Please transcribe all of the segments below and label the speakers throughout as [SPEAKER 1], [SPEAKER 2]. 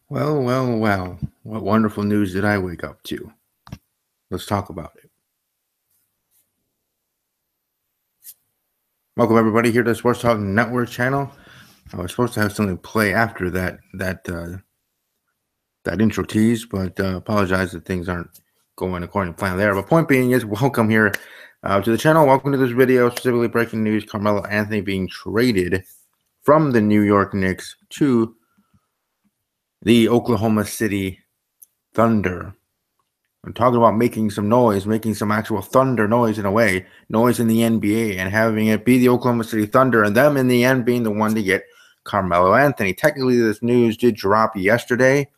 [SPEAKER 1] Well, well, well. What wonderful news did I wake up to? Let's talk about it. Welcome everybody here to the Sports Talk Network channel. I was supposed to have something play after that intro tease, but apologize that things aren't going according to plan there. But point being is, welcome here to the channel. Welcome to this video, specifically breaking news: Carmelo Anthony being traded from the New York Knicks to the Oklahoma City Thunder. I'm talking about making some noise, making some actual thunder noise in a way, noise in the NBA, and having it be the Oklahoma City Thunder and them in the end being the one to get Carmelo Anthony. Technically, this news did drop yesterday,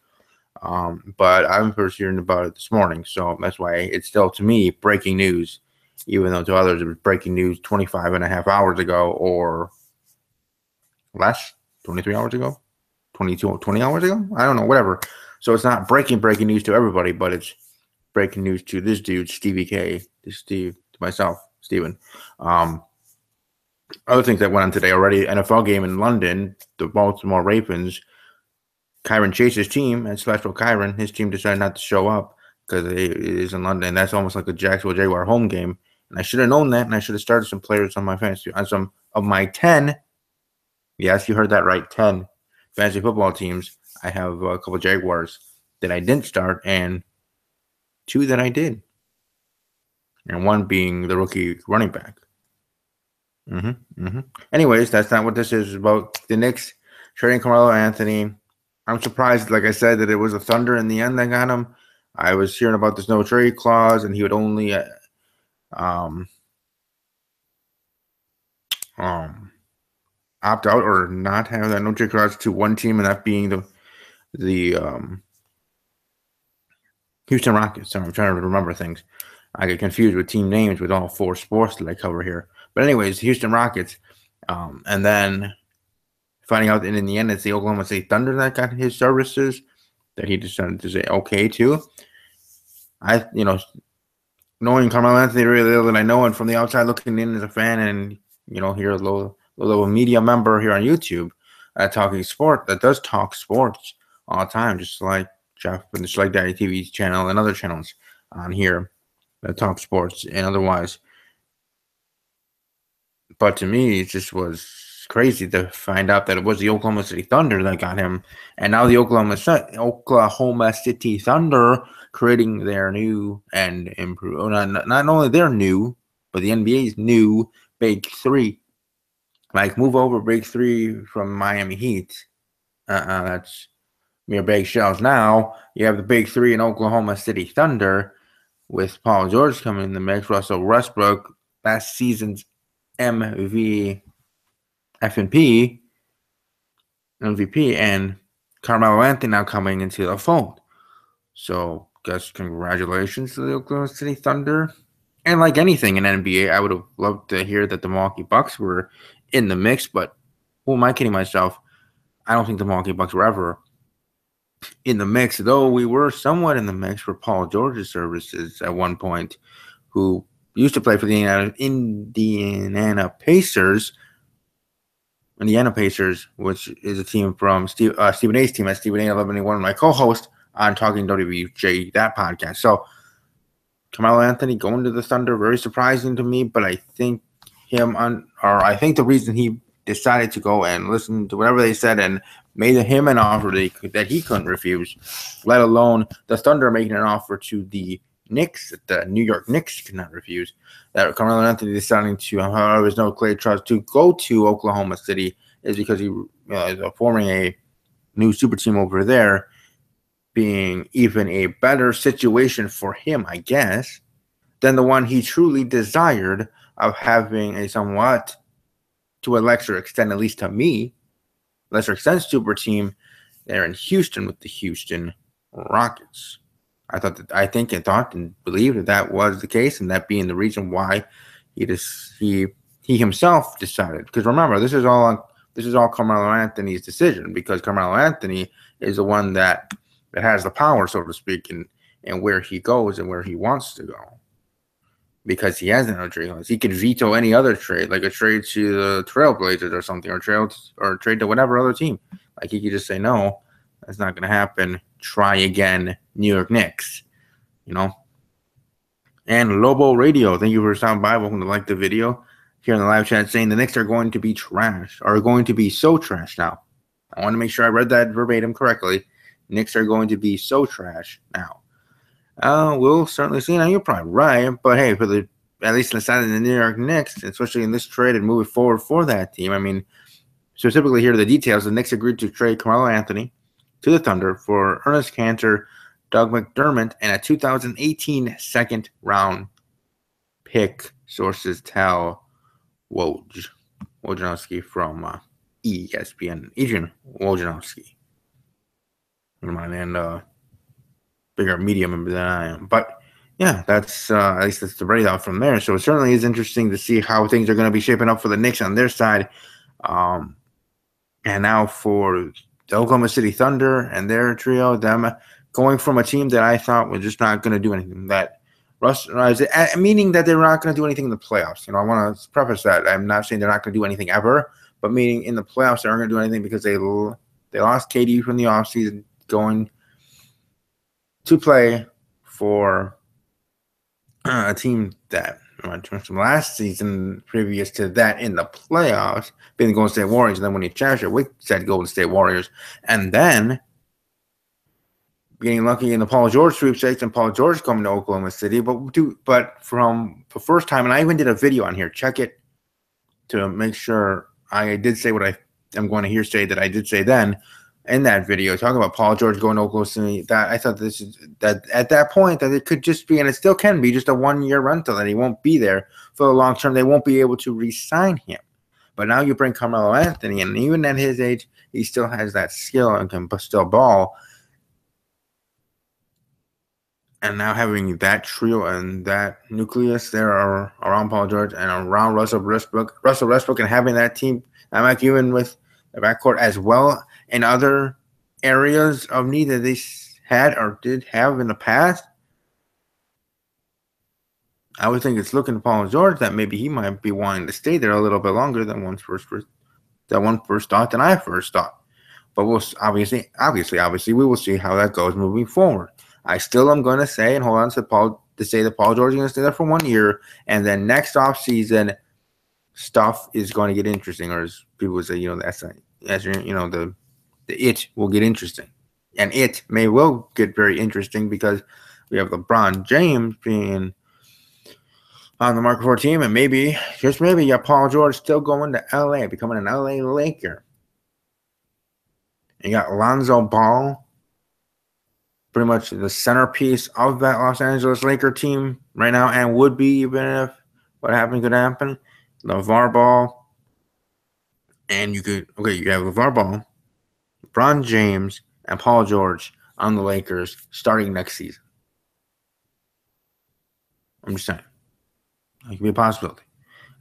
[SPEAKER 1] but I'm first hearing about it this morning, so that's why it's still, to me, breaking news, even though to others it was breaking news 25 and a half hours ago or less, 23 hours ago, 20 hours ago? I don't know, whatever. So it's not breaking news to everybody, but it's breaking news to this dude, Stevie K, to Steve, to myself, Steven. Other things that went on today already: NFL game in London, the Baltimore Ravens, Kyron Chase's team, and Celestial Kyron, his team decided not to show up because it is in London. That's almost like a Jacksonville Jaguar home game. And I should have known that, and I should have started some players on my fantasy, on some of my 10. Yes, you heard that right, 10 fantasy football teams. I have a couple Jaguars that I didn't start, and 2 that I did, and 1 being the rookie running back. Anyways, that's not what this is about. The Knicks trading Carmelo Anthony. I'm surprised, like I said, that it was the Thunder in the end that got him. I was hearing about this no trade clause, and he would only opt out or not have that no trade clause to one team, and that being the Houston Rockets. Sorry, I'm trying to remember things. I get confused with team names with all 4 sports that I cover here. But anyways, Houston Rockets. And then finding out that in the end it's the Oklahoma City Thunder that got his services, that he decided to say okay to. Knowing Carmelo Anthony really little that I know, and from the outside looking in as a fan, and here a little media member here on YouTube, talking sport, that does talk sports all the time, just like Jeff and just like Daddy TV's channel and other channels on here that talk sports and otherwise. But to me, it just was crazy to find out that it was the Oklahoma City Thunder that got him, and now the Oklahoma City Thunder creating their new and improved, not only their new, but the NBA's new Big 3. Like, move over Big 3 from Miami Heat. That's mere big shells. Now you have the Big 3 in Oklahoma City Thunder with Paul George coming in the mix, Russell Westbrook, last season's MVP, and Carmelo Anthony now coming into the fold. So, guess congratulations to the Oklahoma City Thunder. And like anything in NBA, I would have loved to hear that the Milwaukee Bucks were in the mix, but who am I kidding myself? I don't think the Milwaukee Bucks were ever in the mix, though we were somewhat in the mix for Paul George's services at one point, who used to play for the Indiana Pacers. Indiana Pacers, which is a team from Stephen A's team, at Stephen A 1181, my co-host on Talking WJ, that podcast. So Carmelo Anthony going to the Thunder, very surprising to me, but I think I think the reason he decided to go and listen to whatever they said and made him an offer that he couldn't refuse, let alone the Thunder making an offer to the Knicks that the New York Knicks could not refuse, that Carmelo Anthony deciding to, however, there's no clear trust to go to Oklahoma City, is because he is forming a new super team over there, being even a better situation for him, I guess, than the one he truly desired of having a somewhat, to a lesser extent, at least to me, lesser extent super team there in Houston with the Houston Rockets. I think and thought and believed that was the case, and that being the reason why he himself decided. Because remember, this is all Carmelo Anthony's decision, because Carmelo Anthony is the one that has the power, so to speak, and where he goes and where he wants to go. Because he has no trade clause. He can veto any other trade, like a trade to the Trailblazers or something, or trade to whatever other team. Like, he could just say no. That's not going to happen. Try again, New York Knicks. And Lobo Radio, thank you for stopping by. Welcome to like the video. Here in the live chat saying the Knicks are going to be trash, are going to be so trash now. I want to make sure I read that verbatim correctly. Knicks are going to be so trash now. We'll certainly see. Now, you're probably right, but hey, at least on the side of the New York Knicks, especially in this trade and moving forward for that team, I mean, specifically here are the details. The Knicks agreed to trade Carmelo Anthony to the Thunder for Ernest Cantor, Doug McDermott, and a 2018 second-round pick, sources tell Wojnarowski from ESPN, Adrian Wojnarowski. And bigger media member than I am. But, yeah, that's at least that's the breakout from there. So it certainly is interesting to see how things are going to be shaping up for the Knicks on their side. And now for the Oklahoma City Thunder and their trio, them going from a team that I thought was just not going to do anything, meaning that they're not going to do anything in the playoffs. I want to preface that. I'm not saying they're not going to do anything ever, but meaning in the playoffs they aren't going to do anything because they lost KD from the offseason, going to play for a team that from last season, previous to that in the playoffs, being the Golden State Warriors, and then when you trash it, we said Golden State Warriors, and then getting lucky in the Paul George sweepstakes and Paul George coming to Oklahoma City, but from the first time, and I even did a video on here, check it to make sure I did say what I'm going to say that I did say then in that video, talking about Paul George going to Oklahoma City. That I thought that at that point that it could just be, and it still can be, just a 1-year rental, that he won't be there for the long term. They won't be able to re-sign him. But now you bring Carmelo Anthony, and even at his age, he still has that skill and can still ball. And now having that trio and that nucleus there around Paul George and around Russell Westbrook, and having that team, I'm like even with the backcourt as well in other areas of need that they had or did have in the past, I would think it's looking to Paul George that maybe he might be wanting to stay there a little bit longer than one first thought than I first thought. But we'll obviously we will see how that goes moving forward. I still am going to say and hold on to Paul George is going to stay there for 1 year, and then next off season stuff is going to get interesting, or as people would say, the it will get interesting, and it will get very interesting because we have LeBron James being on the market for a team, and maybe, just maybe, you got Paul George still going to LA, becoming an LA Laker. You got Lonzo Ball, pretty much the centerpiece of that Los Angeles Laker team right now, and would be even if what happened could happen. LeVar Ball, and you have LeVar Ball, LeBron James, and Paul George on the Lakers starting next season. I'm just saying. It could be a possibility.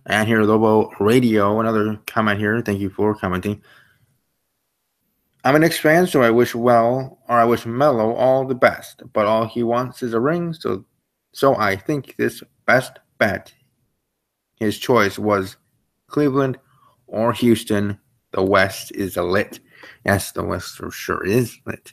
[SPEAKER 1] And here, Lobo Radio, another comment here. Thank you for commenting. I'm a Knicks fan, so I wish Melo all the best. But all he wants is a ring, so I think this best bet. His choice was Cleveland or Houston. The West is lit. Yes, the West for sure is lit.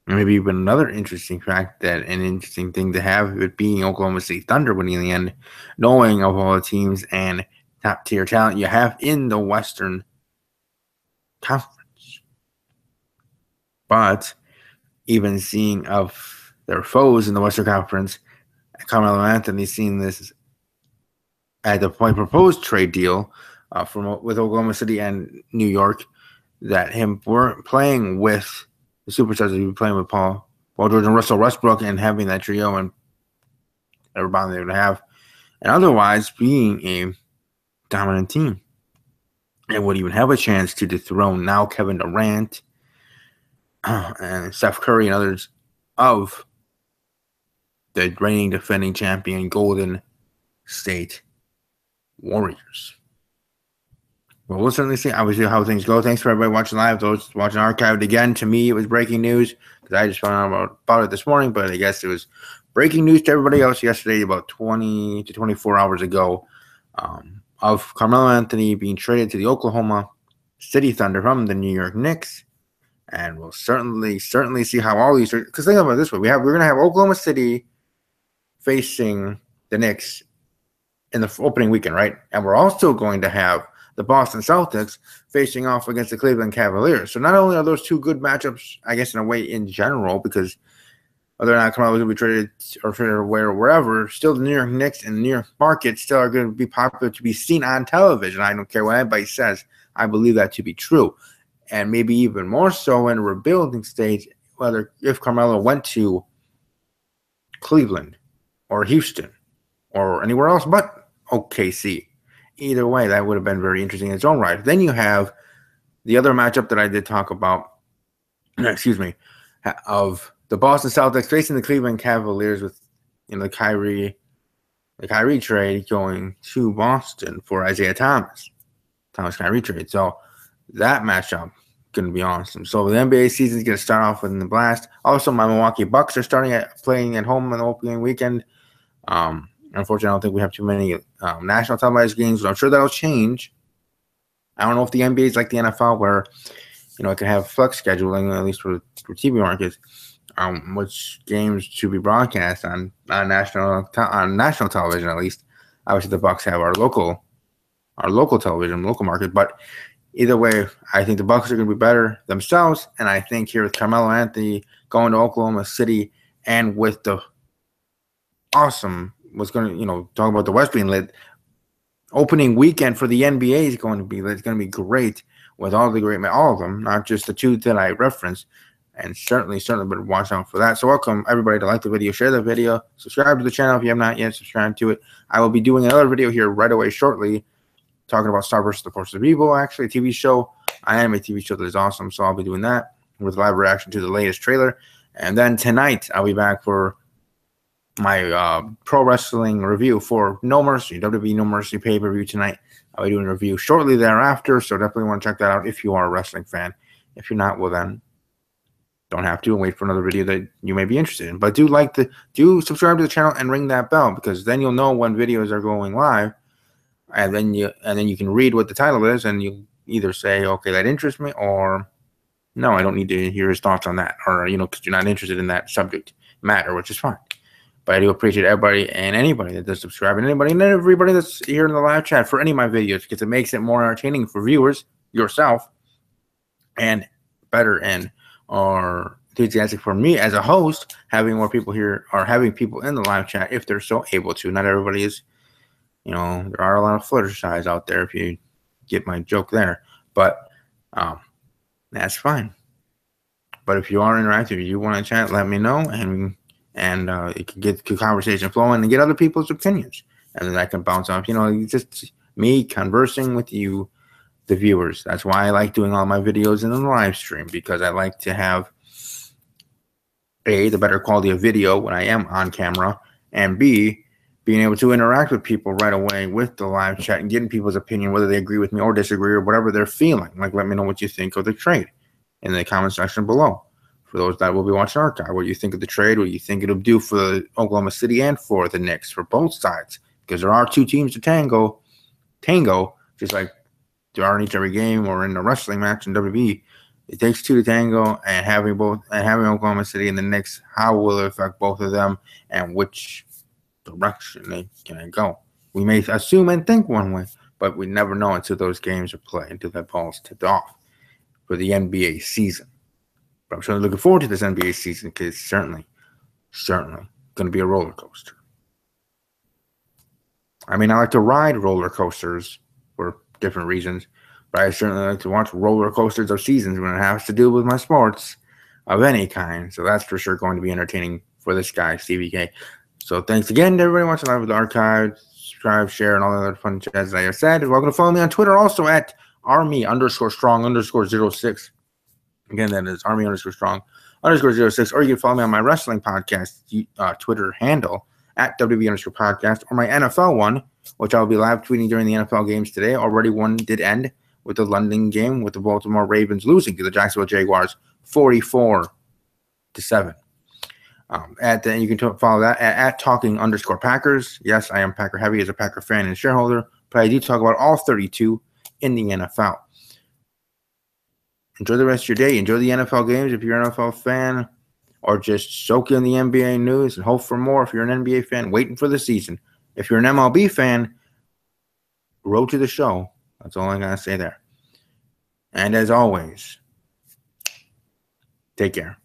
[SPEAKER 1] And maybe even another interesting fact, that an interesting thing to have, it being Oklahoma City Thunder winning in the end, knowing of all the teams and top tier talent you have in the Western Conference. But even seeing of their foes in the Western Conference, Carmelo Anthony seeing this at the proposed trade deal with Oklahoma City and New York, that him weren't playing with the superstars that he was playing with Paul George and Russell Westbrook, and having that trio and everybody they would have, and otherwise being a dominant team, and would even have a chance to dethrone now Kevin Durant and Steph Curry and others of the reigning defending champion Golden State Warriors. Well, we'll certainly see, obviously, how things go. Thanks for everybody watching live. Those watching archived, again, to me, it was breaking news because I just found out about it this morning, but I guess it was breaking news to everybody else yesterday, about 20 to 24 hours ago, of Carmelo Anthony being traded to the Oklahoma City Thunder from the New York Knicks. And we'll certainly see how all these, because think about it this way: we're going to have Oklahoma City facing the Knicks in the opening weekend, right? And we're also going to have the Boston Celtics facing off against the Cleveland Cavaliers. So not only are those two good matchups, I guess in a way in general, because whether or not Carmelo will be traded away or wherever, still the New York Knicks and the New York market still are going to be popular to be seen on television. I don't care what anybody says. I believe that to be true. And maybe even more so in a rebuilding stage, whether if Carmelo went to Cleveland or Houston or anywhere else but OKC. Either way, that would have been very interesting in its own right. Then you have the other matchup that I did talk about, excuse me, of the Boston Celtics facing the Cleveland Cavaliers with the Kyrie trade going to Boston for Isaiah Thomas Kyrie trade. So that matchup going to be awesome. So the NBA season is going to start off with the blast. Also, my Milwaukee Bucks are playing at home on the opening weekend. Unfortunately, I don't think we have too many national televised games, but I'm sure that'll change. I don't know if the NBA is like the NFL where it can have flex scheduling, at least for TV markets, which games should be broadcast on national television at least. Obviously, the Bucks have our local television, local market, but either way, I think the Bucks are going to be better themselves, and I think here with Carmelo Anthony going to Oklahoma City and with the awesome, talk about the West being lit, opening weekend for the NBA is going to be lit. It's going to be great with all of them, not just the two that I referenced, and certainly better watch out for that. So welcome everybody to like the video, share the video, subscribe to the channel if you have not yet subscribed to it. I will be doing another video here right away shortly, talking about Star vs. the Force of Evil, actually, a TV show, an anime TV show that is awesome. So I'll be doing that with live reaction to the latest trailer. And then tonight, I'll be back for my pro wrestling review for No Mercy, WWE No Mercy pay-per-view tonight. I'll be doing a review shortly thereafter, so definitely want to check that out if you are a wrestling fan. If you're not, well then, don't have to and wait for another video that you may be interested in. But do subscribe to the channel and ring that bell, because then you'll know when videos are going live. And then you can read what the title is, and you either say, okay, that interests me, or no, I don't need to hear his thoughts on that, or because you're not interested in that subject matter, which is fine. But I do appreciate everybody and anybody that does subscribe, and everybody that's here in the live chat for any of my videos, because it makes it more entertaining for viewers, yourself, and better and or enthusiastic for me as a host, having more people here or having people in the live chat if they're so able to. Not everybody is. There are a lot of Fluttershy's out there, if you get my joke there. But that's fine. But if you are interactive, you want to chat, let me know, and it can get the conversation flowing and get other people's opinions. And then I can bounce off. It's just me conversing with you, the viewers. That's why I like doing all my videos in the live stream, because I like to have, A, the better quality of video when I am on camera, and B, being able to interact with people right away with the live chat and getting people's opinion, whether they agree with me or disagree or whatever they're feeling. Like, let me know what you think of the trade in the comment section below. For those that will be watching archive, what you think of the trade, what you think it'll do for Oklahoma City and for the Knicks, for both sides. Because there are two teams to tango, just like there are in each every game or in a wrestling match in WWE. It takes two to tango, and having Oklahoma City and the Knicks, how will it affect both of them, and which direction they can go? We may assume and think one way, but we never know until those games are played, until that ball's tipped off for the NBA season. But I'm certainly looking forward to this NBA season, because it's certainly going to be a roller coaster. I mean, I like to ride roller coasters for different reasons, but I certainly like to watch roller coasters of seasons when it has to do with my sports of any kind. So that's for sure going to be entertaining for this guy, Stevie K. So thanks again to everybody watching live with the archive. Subscribe, share, and all the other fun chats that I have said. Welcome to follow me on Twitter also at Army_strong_06. Again, that is Army_strong_06. Or you can follow me on my wrestling podcast Twitter handle at WB_podcast, or my NFL one, which I'll be live tweeting during the NFL games today. Already one did end with the London game, with the Baltimore Ravens losing to the Jacksonville Jaguars 44-7. You can follow that at Talking_Packers. Yes, I am Packer heavy as a Packer fan and shareholder, but I do talk about all 32 in the NFL. enjoy the rest of your day. Enjoy the NFL games if you're an NFL fan, or just soak in the NBA news and hope for more if you're an NBA fan waiting for the season. If you're an MLB fan, road to the show. That's all I got to say there. And as always, take care.